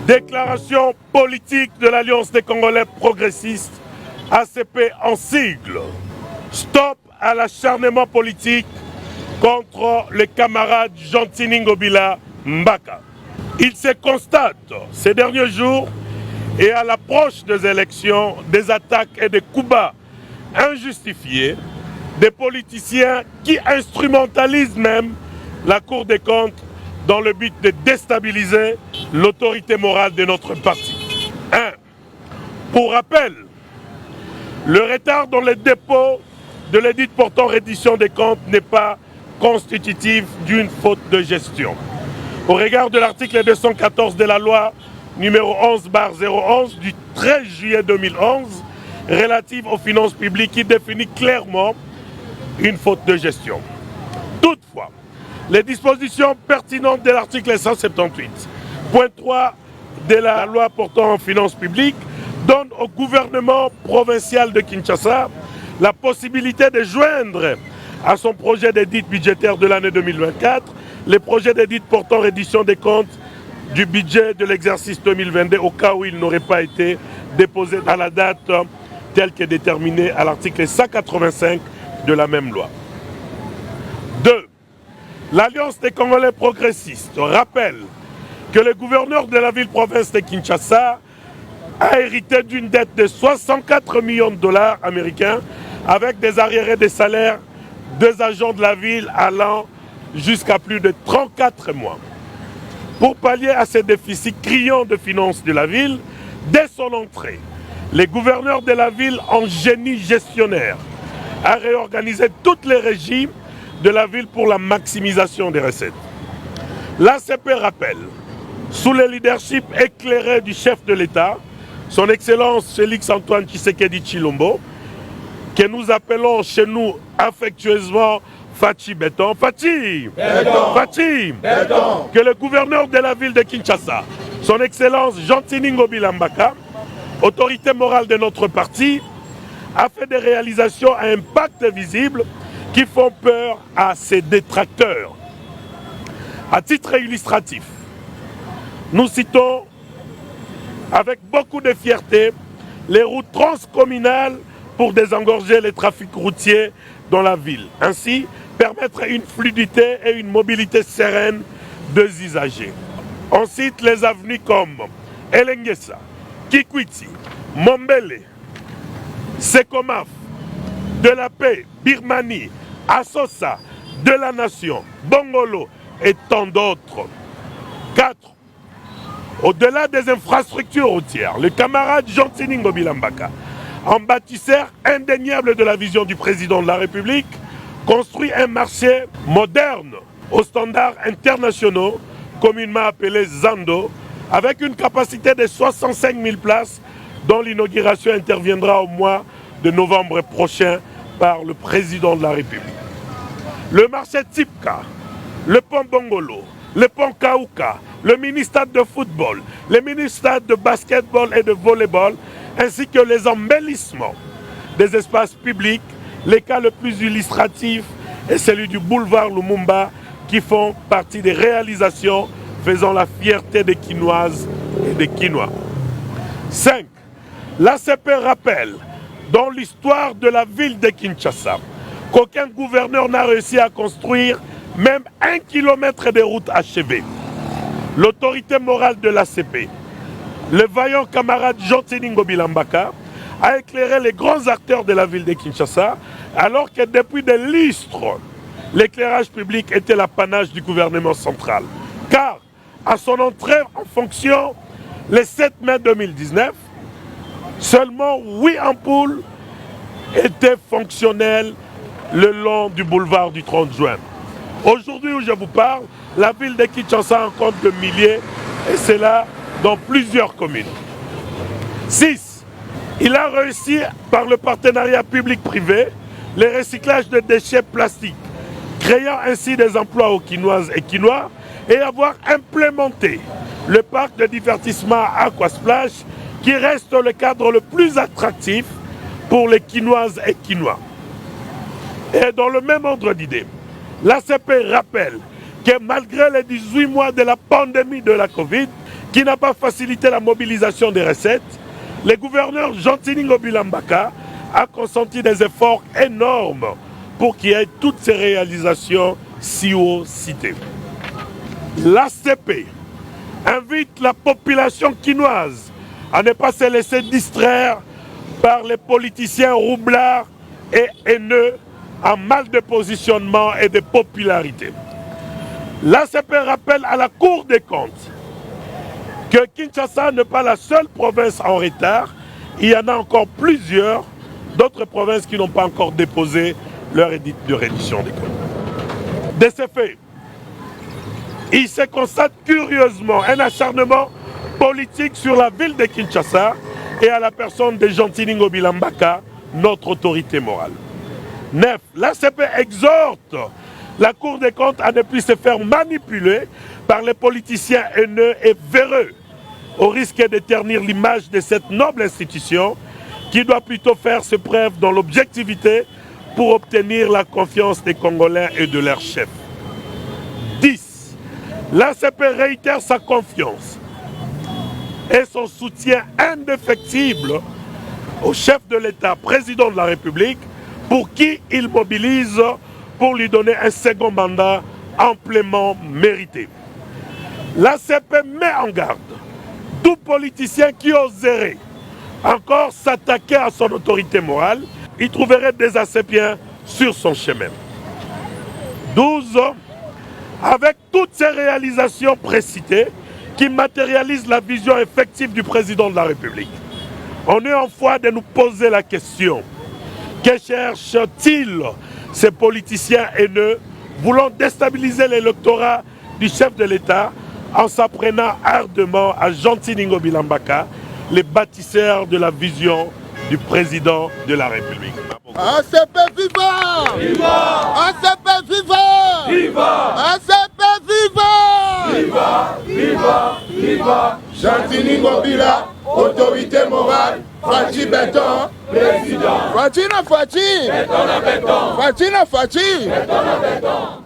Déclaration politique de l'Alliance des Congolais progressistes, ACP en sigle. Stop à l'acharnement politique contre les camarades Gentini Ngobila Mbaka. Il se constate ces derniers jours et à l'approche des élections, des attaques et des coups bas injustifiés des politiciens qui instrumentalisent même la Cour des comptes dans le but de déstabiliser l'autorité morale de notre parti. Pour rappel, le retard dans le dépôt de l'édit portant reddition des comptes n'est pas constitutif d'une faute de gestion. Au regard de l'article 214 de la loi numéro 11/011 du 13 juillet 2011 relative aux finances publiques qui définit clairement une faute de gestion. Toutefois, les dispositions pertinentes de l'article 178.3 de la loi portant en finances publiques donnent au gouvernement provincial de Kinshasa la possibilité de joindre à son projet d'édit budgétaire de l'année 2024 les projets d'édit portant reddition des comptes du budget de l'exercice 2022 au cas où il n'aurait pas été déposé à la date telle que déterminée à l'article 185 de la même loi. 2. L'Alliance des Congolais progressistes rappelle que le gouverneur de la ville-province de Kinshasa a hérité d'une dette de 64 millions de dollars américains avec des arriérés de salaires des agents de la ville allant jusqu'à plus de 34 mois. Pour pallier à ces déficits criants de finances de la ville, dès son entrée, les gouverneurs de la ville en génie gestionnaire a réorganisé toutes les régies de la ville pour la maximisation des recettes. L'ACP rappelle, sous le leadership éclairé du chef de l'État, son Excellence Félix-Antoine Tshisekedi Tshilombo, que nous appelons chez nous affectueusement Fachi Béton, Fachi, que le gouverneur de la ville de Kinshasa, son Excellence Gentini Ngobila Mbaka, autorité morale de notre parti, a fait des réalisations à impact visible qui font peur à ses détracteurs. À titre illustratif, nous citons avec beaucoup de fierté les routes transcommunales pour désengorger les trafics routiers dans la ville. Ainsi, permettre une fluidité et une mobilité sereine des usagers. On cite les avenues comme Elengesa, Kikwiti, Mombele, Sekomaf, De la Paix, Birmanie, Assosa, De la Nation, Bongolo et tant d'autres. 4. Au-delà des infrastructures routières, le camarade Gentini Ngobila Mbaka, en bâtisseur indéniable de la vision du président de la République, construit un marché moderne aux standards internationaux, communément appelé Zando, avec une capacité de 65 000 places dont l'inauguration interviendra au mois de novembre prochain par le président de la République. Le marché Tipka, le pont Bongolo, le pont Kauka, le mini-stade de football, les mini-stades de basketball et de volleyball, ainsi que les embellissements des espaces publics, les cas le plus illustratif est celui du boulevard Lumumba qui font partie des réalisations faisant la fierté des Kinoises et des Kinois. 5. L'ACP rappelle dans l'histoire de la ville de Kinshasa qu'aucun gouverneur n'a réussi à construire même 1 kilomètre de routes achevées. L'autorité morale de l'ACP, le vaillant camarade Gentini Ngobila Mbaka, a éclairé les grands acteurs de la ville de Kinshasa, alors que depuis des lustres, l'éclairage public était l'apanage du gouvernement central. Car, à son entrée en fonction, le 7 mai 2019, seulement 8 ampoules étaient fonctionnelles le long du boulevard du 30 juin. Aujourd'hui où je vous parle, la ville de Kinshasa en compte de milliers, et c'est là dans plusieurs communes. 6. Il a réussi, par le partenariat public-privé, le recyclage de déchets plastiques, créant ainsi des emplois aux Kinoises et Kinois, et avoir implémenté le parc de divertissement Aquasplash, qui reste le cadre le plus attractif pour les Kinoises et Kinois. Et dans le même ordre d'idée, l'ACP rappelle que malgré les 18 mois de la pandémie de la Covid, qui n'a pas facilité la mobilisation des recettes, le gouverneur Jean-Tiningo Bilambaka a consenti des efforts énormes pour qu'il y ait toutes ces réalisations si haut citées. L'ACP invite la population quinoise à ne pas se laisser distraire par les politiciens roublards et haineux en mal de positionnement et de popularité. L'ACP rappelle à la Cour des comptes que Kinshasa n'est pas la seule province en retard. Il y en a encore plusieurs d'autres provinces qui n'ont pas encore déposé leur édit de reddition des comptes. De ce fait, il se constate curieusement un acharnement politique sur la ville de Kinshasa et à la personne de Jean-Tiningo Bilambaka, notre autorité morale. 9. L'ACP exhorte la Cour des comptes à ne plus se faire manipuler par les politiciens haineux et véreux, au risque de ternir l'image de cette noble institution qui doit plutôt faire ses preuves dans l'objectivité pour obtenir la confiance des Congolais et de leurs chefs. 10. L'ACP réitère sa confiance et son soutien indéfectible au chef de l'État, président de la République, pour qui il mobilise pour lui donner un second mandat amplement mérité. L'ACP met en garde tout politicien qui oserait encore s'attaquer à son autorité morale, il trouverait des ACPiens sur son chemin. 12. Avec toutes ces réalisations précitées qui matérialisent la vision effective du président de la République, on est en foi de nous poser la question: que cherchent-ils ces politiciens haineux voulant déstabiliser l'électorat du chef de l'État en s'apprenant ardemment à Jean-Tiningo Bilambaka, les bâtisseurs de la vision du président de la République? ACP vivant! Viva! ACP vivant! Viva! ACP vivant! Viva! Viva! Viva! Jean-Tiningo Bila, autorité morale, Fachi Béton, Président! Fachi na Fachi! Béton à béton! Fachi na Fachi! Béton à béton!